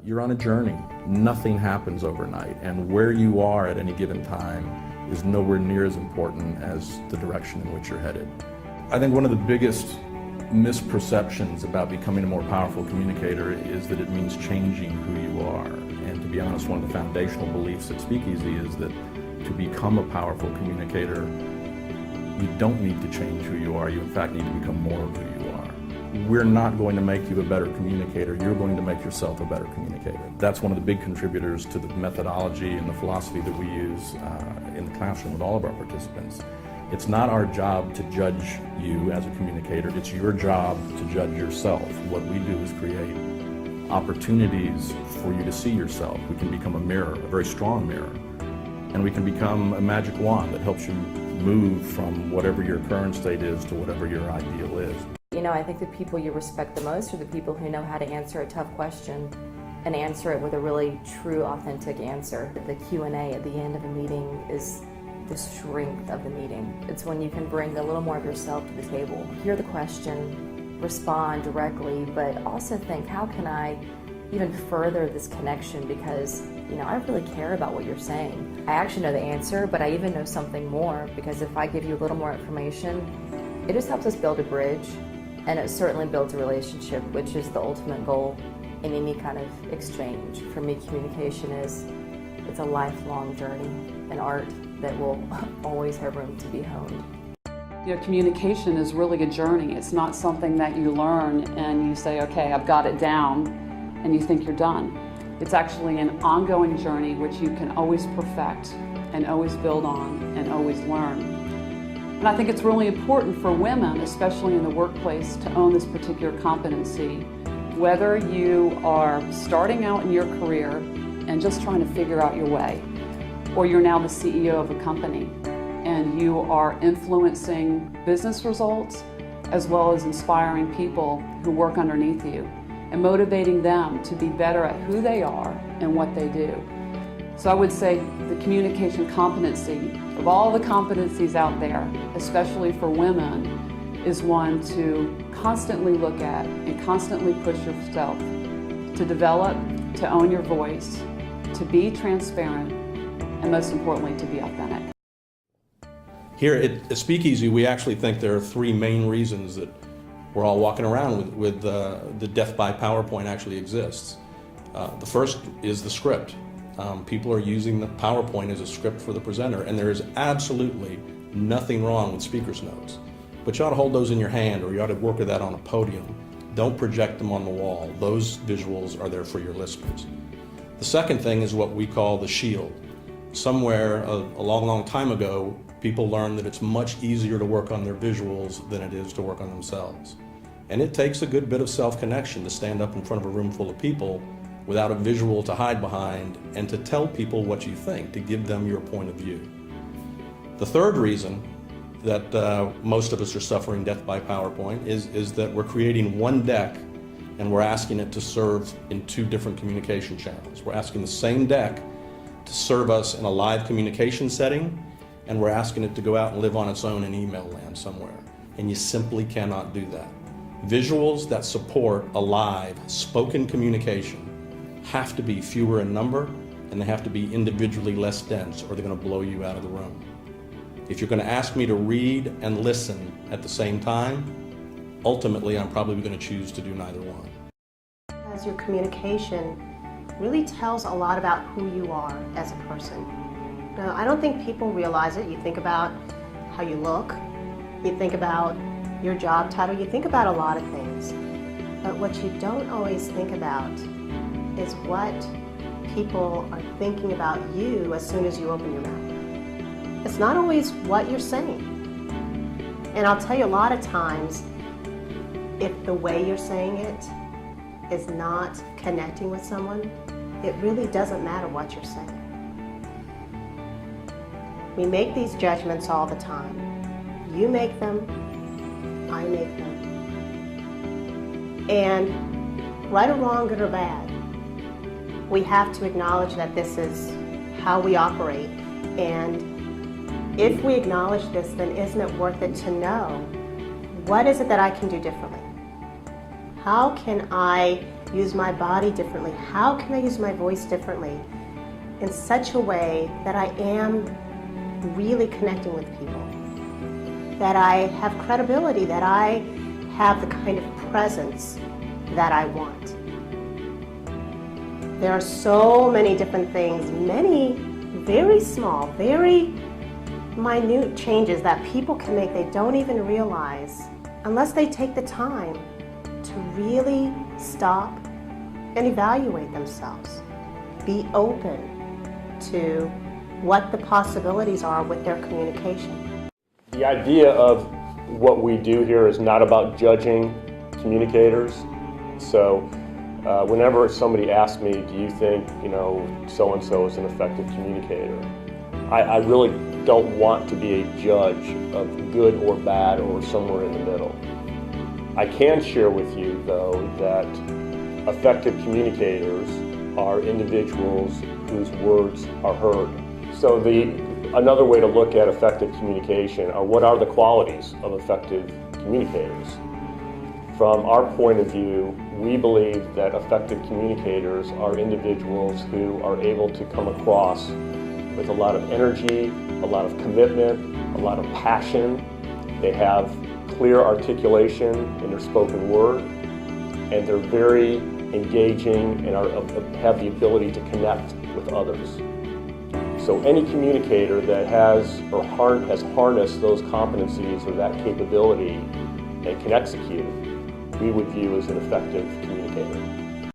You're on a journey. Nothing happens overnight, and where you are at any given time is nowhere near as important as the direction in which you're headed. I think one of the biggest misperceptions about becoming a more powerful communicator is that it means changing who you are. And to be honest, one of the foundational beliefs at Speakeasy is that to become a powerful communicator, you don't need to change who you are. You, in fact, need to become more of who you are. We're not going to make you a better communicator. You're going to make yourself a better communicator. That's one of the big contributors to the methodology and the philosophy that we use in the classroom with all of our participants. It's not our job to judge you as a communicator. It's your job to judge yourself. What we do is create opportunities for you to see yourself. We can become a mirror, a very strong mirror. And we can become a magic wand that helps you move from whatever your current state is to whatever your ideal is. You know, I think the people you respect the most are the people who know how to answer a tough question and answer it with a really true, authentic answer. The Q&A at the end of a meeting is the strength of the meeting. It's when you can bring a little more of yourself to the table. Hear the question, respond directly, but also think, how can I even further this connection, because I really care about what you're saying. I actually know the answer, but I even know something more, because if I give you a little more information, it just helps us build a bridge, and it certainly builds a relationship, which is the ultimate goal in any kind of exchange. For me, communication it's a lifelong journey, an art that will always have room to be honed. Communication is really a journey. It's not something that you learn and you say, okay, I've got it down, and you think you're done. It's actually an ongoing journey which you can always perfect and always build on and always learn. And I think it's really important for women, especially in the workplace, to own this particular competency. Whether you are starting out in your career and just trying to figure out your way, or you're now the CEO of a company and you are influencing business results as well as inspiring people who work underneath you and motivating them to be better at who they are and what they do. So I would say the communication competency, of all the competencies out there, especially for women, is one to constantly look at and constantly push yourself to develop, to own your voice, to be transparent, and most importantly, to be authentic. Here at Speakeasy, we actually think there are three main reasons that we're all walking around with the death by PowerPoint actually exists. The first is the script. People are using the PowerPoint as a script for the presenter, and there is absolutely nothing wrong with speaker's notes. But you ought to hold those in your hand, or you ought to work with that on a podium. Don't project them on the wall. Those visuals are there for your listeners. The second thing is what we call the shield. Somewhere a long time ago, people learned that it's much easier to work on their visuals than it is to work on themselves. And it takes a good bit of self-connection to stand up in front of a room full of people without a visual to hide behind and to tell people what you think, to give them your point of view. The third reason that most of us are suffering death by PowerPoint is that we're creating one deck and we're asking it to serve in two different communication channels. We're asking the same deck to serve us in a live communication setting, and we're asking it to go out and live on its own in email land somewhere. And you simply cannot do that. Visuals that support a live, spoken communication have to be fewer in number, and they have to be individually less dense, or they're going to blow you out of the room. If you're going to ask me to read and listen at the same time, ultimately I'm probably going to choose to do neither one. Because your communication really tells a lot about who you are as a person. Now, I don't think people realize it. You think about how you look, you think about your job title, you think about a lot of things. But what you don't always think about is what people are thinking about you as soon as you open your mouth. It's not always what you're saying. And I'll tell you, a lot of times, if the way you're saying it is not connecting with someone, it really doesn't matter what you're saying. We make these judgments all the time. You make them, I make them. And right or wrong, good or bad, we have to acknowledge that this is how we operate. And if we acknowledge this, then isn't it worth it to know, what is it that I can do differently? How can I use my body differently? How can I use my voice differently in such a way that I am really connecting with people? That I have credibility, that I have the kind of presence that I want. There are so many different things, many very small, very minute changes that people can make they don't even realize unless they take the time to really stop and evaluate themselves. Be open to what the possibilities are with their communication. The idea of what we do here is not about judging communicators. So whenever somebody asks me, do you think, so-and-so is an effective communicator? I really don't want to be a judge of good or bad or somewhere in the middle. I can share with you, though, that effective communicators are individuals whose words are heard. So another way to look at effective communication are what are the qualities of effective communicators. From our point of view, we believe that effective communicators are individuals who are able to come across with a lot of energy, a lot of commitment, a lot of passion. They have clear articulation in their spoken word, and they're very engaging and have the ability to connect with others. So any communicator that has harnessed those competencies or that capability and can execute, we would view as an effective communicator.